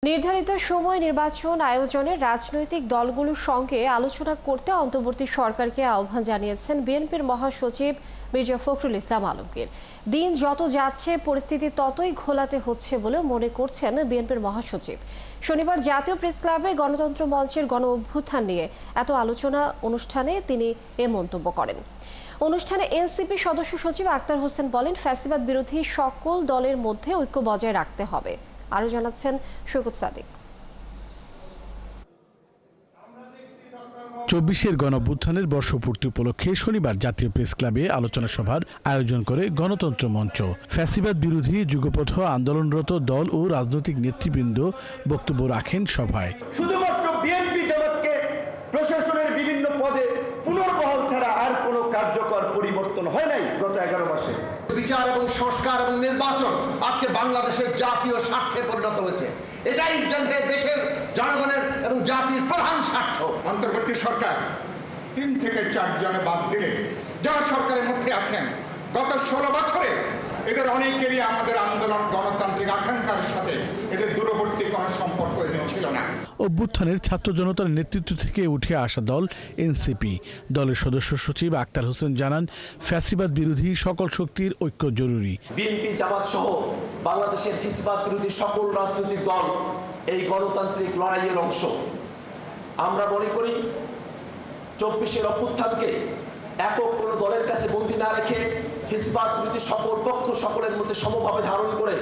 নির্ধারিত সময় নির্বাচন আয়োজনে রাজনৈতিক দলগুলোর সঙ্গে আলোচনা করতে অন্তর্বর্তী সরকারকে আহ্বান জানিয়েছেন বিএনপির মহাসচিব মির্জা ফখরুল ইসলাম আলমগীর। দিন যত যাচ্ছে পরিস্থিতি ততই ঘোলাটে হচ্ছে বলে মনে করছেন বিএনপির মহাসচিব। শনিবার জাতীয় প্রেস ক্লাবে গণতন্ত্র মঞ্চের গণ অভ্যুত্থান নিয়ে এত আলোচনা অনুষ্ঠানে তিনি এ মন্তব্য করেন। অনুষ্ঠানে এনসিপি সদস্য সচিব আক্তার হোসেন বলেন, ফ্যাসিবাদ বিরোধী সকল দলের মধ্যে ঐক্য বজায় রাখতে হবে। আরো জানাচ্ছেন সৈকত সাদিক। ২৪-এর গণঅভ্যুত্থানের বর্ষপূর্তি উপলক্ষে শনিবার জাতীয় প্রেস ক্লাবে আলোচনা সভার আয়োজন করে গণতন্ত্র মঞ্চ। ফ্যাসিবাদ বিরোধী যুগপথ আন্দোলনরত দল ও রাজনৈতিক নেতৃবৃন্দ বক্তব্য রাখেন সভায়। শুধুমাত্র বিএনপি জামাতকে প্রশাসনের বিভিন্ন পদে পুনর্বহাল ছাড়া আর কোনো কার্যকর পরিবর্তন হয় নাই গত 11 মাসে। বিচার এবং সংস্কার এবং নির্বাচন আজকে বাংলাদেশের জাতীয় স্বার্থে পরিণত হয়েছে। এটাই দেশের জনগণের এবং জাতির প্রধান স্বার্থ। অন্তর্বর্তী সরকার 3 থেকে 4 জনে বাদ দিলে যারা সরকারের মধ্যে আছেন গত 16 বছরে এদের অনেকেরই আমাদের আন্দোলন গণতান্ত্রিক আকাঙ্ক্ষার সাথে এদের দূরবর্তী কোনো সম্পর্ক এদের ছিল না। অভ্যুত্থানের ছাত্র জনতার নেতৃত্ব থেকে উঠে আসা দল এনসিপি দলের সদস্য সচিব আক্তার হোসেন জানান, ফ্যাসিবাদ বিরোধী সকল শক্তির ঐক্য জরুরি। বিএনপি জামাত সহ বাংলাদেশের ফ্যাসিবাদ বিরোধী সকল রাজনৈতিক দল এই গণতান্ত্রিক লড়াইয়ের অংশ। আমরা মনে করি 24-এর অভ্যুত্থানকে একক কোনো দলের কাছে বন্দী না রেখে ফ্যাসিবাদ বিরোধী সকল পক্ষ সকলের মধ্যে সমভাবে ধারণ করে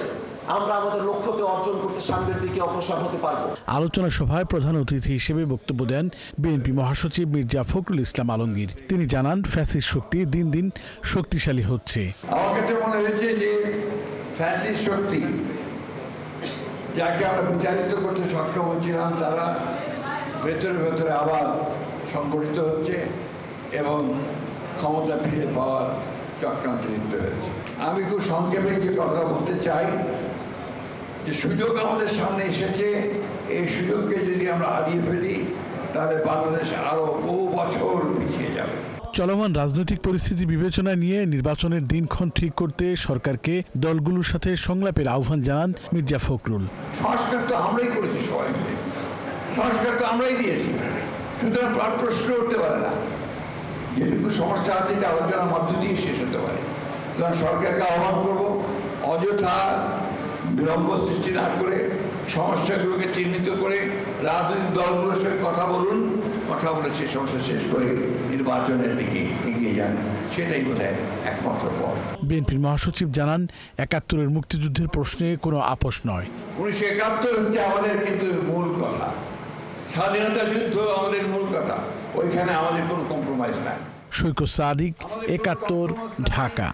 আমরা আমাদের লক্ষ্যকে অর্জন করতে সামনের দিকে অগ্রসর হতে পারবো। আলোচনা সভায় প্রধান অতিথি হিসেবে বক্তব্য দেন বিএনপি মহাসচিব মির্জা ফখরুল ইসলাম আলমগীর। তিনি জানান, ফ্যাসিস্ট শক্তি দিন দিন শক্তিশালী হচ্ছে। আমার কাছে মনে হয়েছে যে ফ্যাসিস্ট শক্তি যাকে আমরা বিচারিত করতে সক্ষম হচ্ছিলাম তারা ভেতরে ভেতরে আবার সংগঠিত হচ্ছে এবং ক্ষমতা ফিরে পাওয়ার চক্রান্তে লিপ্ত হয়েছে। আমি খুব সংক্ষেপে যে কথা বলতে চাই যে সুযোগ আমাদের সামনে এসেছে, এই সুযোগকে যদি আমরা হারিয়ে ফেলি তাহলে বাংলাদেশ আরো বহু বছর পিছিয়ে যাবে। চলমান রাজনৈতিক পরিস্থিতি বিবেচনা নিয়ে নির্বাচনের দিনক্ষণ ঠিক করতে সরকারকে দলগুলোর সাথে সংলাপের আহ্বান জানান মির্জা ফখরুল। সংস্কার তো আমরাই করেছি, সবাই মিলে সংস্কার তো আমরাই দিয়েছি, সুতরাং প্রশ্ন উঠতে পারে না। যেটুকু সমস্যা আছে এটা আলোচনার মধ্য দিয়ে শেষ হতে পারে। সরকারকে আহ্বান করব, অযথা বিলম্ব সৃষ্টি না করে সমস্যাগুলোকে চিহ্নিত করে রাজনৈতিক দলগুলোর সঙ্গে কথা বলুন, কথা বলে সেই সমস্যা শেষ করে নির্বাচনের দিকে এগিয়ে যান। সেটাই বোধহয় একমাত্র পথ। বিএনপির মহাসচিব জানান, ৭১-এর মুক্তিযুদ্ধের প্রশ্নে কোনো আপোষ নয়। 1971 হচ্ছে আমাদের কিন্তু মূল কথা, স্বাধীনতা যুদ্ধ আমাদের মূল কথা, ওইখানে আমাদের কোনো কম্প্রোমাইজ নাই। সৈকত সাদিক, ৭১, ঢাকা।